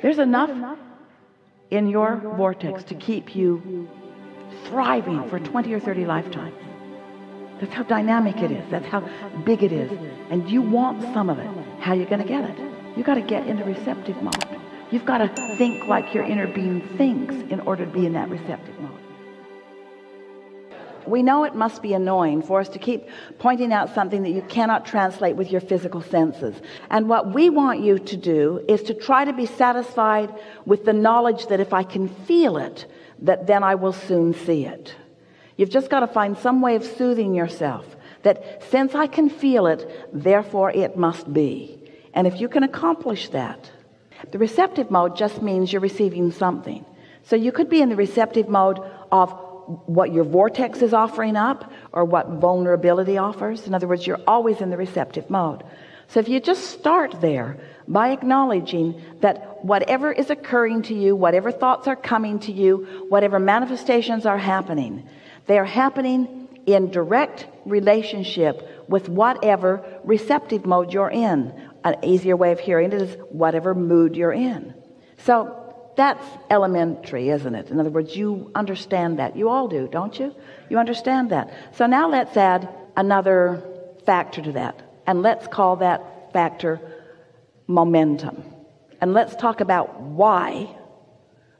There's enough in your vortex to keep you thriving for 20 or 30 lifetimes. That's how dynamic it is. That's how big it is. And you want some of it. How are you going to get it? You got to get into receptive mode. You've got to think like your inner being thinks in order to be in that receptive mode. We know it must be annoying for us to keep pointing out something that you cannot translate with your physical senses. And what we want you to do is to try to be satisfied with the knowledge that if I can feel it, that then I will soon see it. You've just got to find some way of soothing yourself, that since I can feel it, therefore it must be. And if you can accomplish that, the receptive mode just means you're receiving something. So you could be in the receptive mode of what your vortex is offering up or what vulnerability offers. In other words, you're always in the receptive mode. So if you just start there by acknowledging that whatever is occurring to you, whatever thoughts are coming to you, whatever manifestations are happening, they are happening in direct relationship with whatever receptive mode you're in. An easier way of hearing it is whatever mood you're in. So that's elementary, isn't it? In other words, you understand that. You all do, don't you? You understand that. So now let's add another factor to that. And let's call that factor momentum. And let's talk about why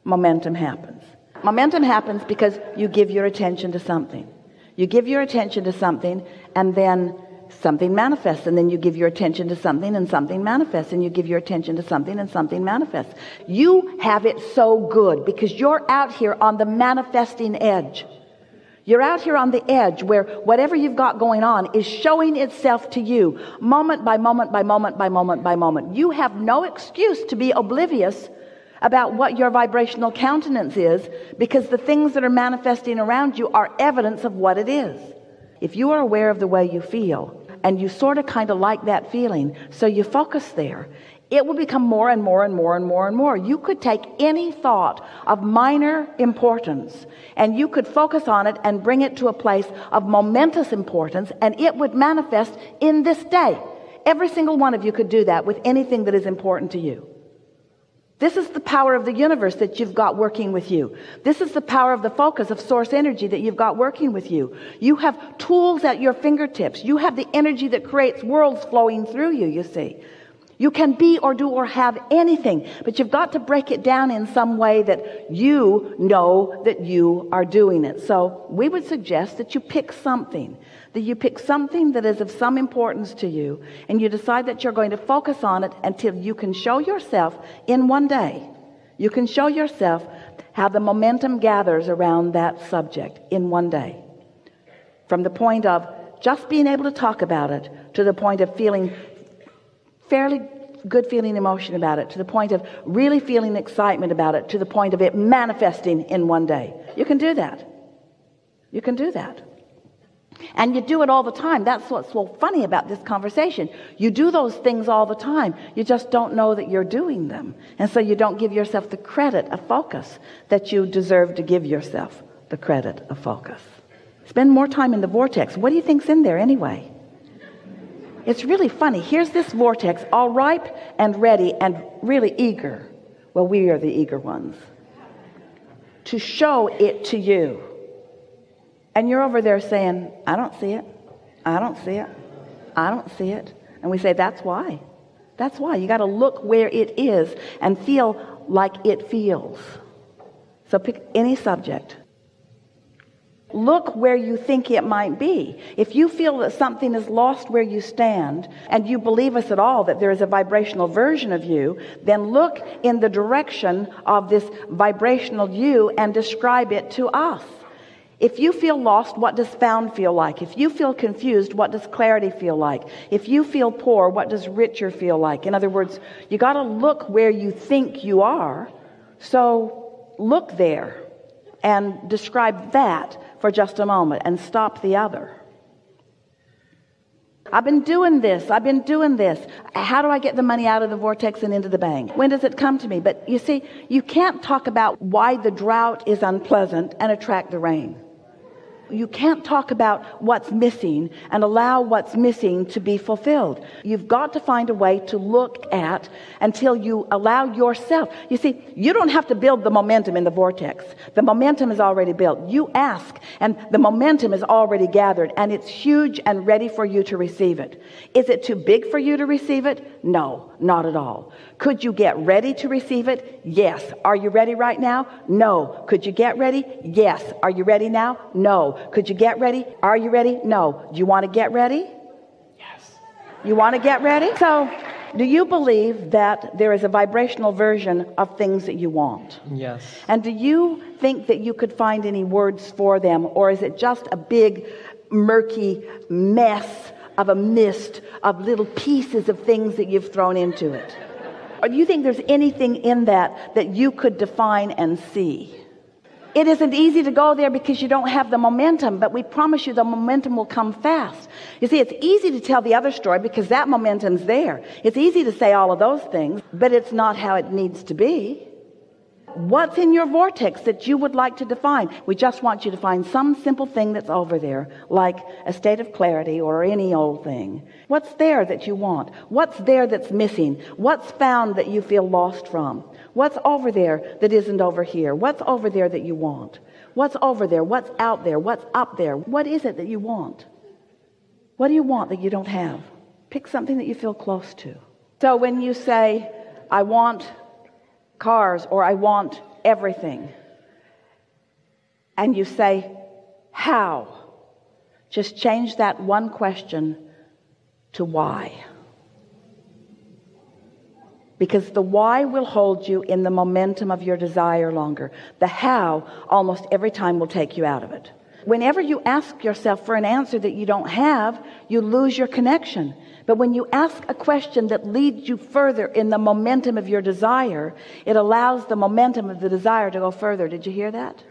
momentum happens. Momentum happens because you give your attention to something. You give your attention to something, and then something manifests, and then you give your attention to something and something manifests, and you give your attention to something and something manifests. You have it so good because you're out here on the manifesting edge. You're out here on the edge where whatever you've got going on is showing itself to you moment by moment by moment by moment by moment. You have no excuse to be oblivious about what your vibrational countenance is, because the things that are manifesting around you are evidence of what it is. If you are aware of the way you feel, and you sort of kind of like that feeling, so you focus there, it will become more and more and more and more and more. You could take any thought of minor importance, and you could focus on it and bring it to a place of momentous importance, and it would manifest in this day. Every single one of you could do that with anything that is important to you. This is the power of the universe that you've got working with you. This is the power of the focus of source energy that you've got working with you. You have tools at your fingertips. You have the energy that creates worlds flowing through you, you see. You can be or do or have anything, but you've got to break it down in some way that you know that you are doing it. So we would suggest that you pick something, that is of some importance to you, and you decide that you're going to focus on it until you can show yourself in one day. You can show yourself how the momentum gathers around that subject in one day. From the point of just being able to talk about it to the point of feeling fairly good feeling emotion about it, to the point of really feeling excitement about it, to the point of it manifesting in one day. You can do that. You can do that. And you do it all the time. That's what's so funny about this conversation. You do those things all the time. You just don't know that you're doing them. And so you don't give yourself the credit of focus that you deserve to give yourself the credit of focus. Spend more time in the vortex. What do you think's in there anyway? It's really funny. Here's this vortex, all ripe and ready and really eager. Well, we are the eager ones to show it to you. And you're over there saying, I don't see it. I don't see it. I don't see it. And we say, that's why. That's why. You got to look where it is and feel like it feels. So pick any subject. Look where you think it might be. If you feel that something is lost where you stand, and you believe us at all that there is a vibrational version of you, then look in the direction of this vibrational you and describe it to us. If you feel lost, what does found feel like? If you feel confused, what does clarity feel like? If you feel poor, what does richer feel like? In other words, you got to look where you think you are. So look there and describe that for just a moment and stop the other. I've been doing this. How do I get the money out of the vortex and into the bank? When does it come to me? But you see, you can't talk about why the drought is unpleasant and attract the rain. You can't talk about what's missing and allow what's missing to be fulfilled. You've got to find a way to look at until you allow yourself. You see, you don't have to build the momentum in the vortex. The momentum is already built. You ask and the momentum is already gathered, and it's huge and ready for you to receive it. Is it too big for you to receive it? No, not at all. Could you get ready to receive it? Yes. Are you ready right now? No. Could you get ready? Yes. Are you ready now? No. Could you get ready? Are you ready? No. Do you want to get ready? Yes. You want to get ready? So, do you believe that there is a vibrational version of things that you want? Yes. And do you think that you could find any words for them, or is it just a big, murky mess of a mist of little pieces of things that you've thrown into it? Or do you think there's anything in that that you could define and see? It isn't easy to go there because you don't have the momentum, but we promise you the momentum will come fast. You see, it's easy to tell the other story because that momentum's there. It's easy to say all of those things, but it's not how it needs to be. What's in your vortex that you would like to define? We just want you to find some simple thing that's over there, like a state of clarity or any old thing. What's there that you want? What's there that's missing? What's found that you feel lost from? What's over there that isn't over here? What's over there that you want? What's over there? What's out there? What's up there? What is it that you want? What do you want that you don't have? Pick something that you feel close to. So when you say, I want cars, or I want everything, and you say, how? Just change that one question to why. Because the why will hold you in the momentum of your desire longer. The how almost every time will take you out of it. Whenever you ask yourself for an answer that you don't have, you lose your connection. But when you ask a question that leads you further in the momentum of your desire, it allows the momentum of the desire to go further. Did you hear that?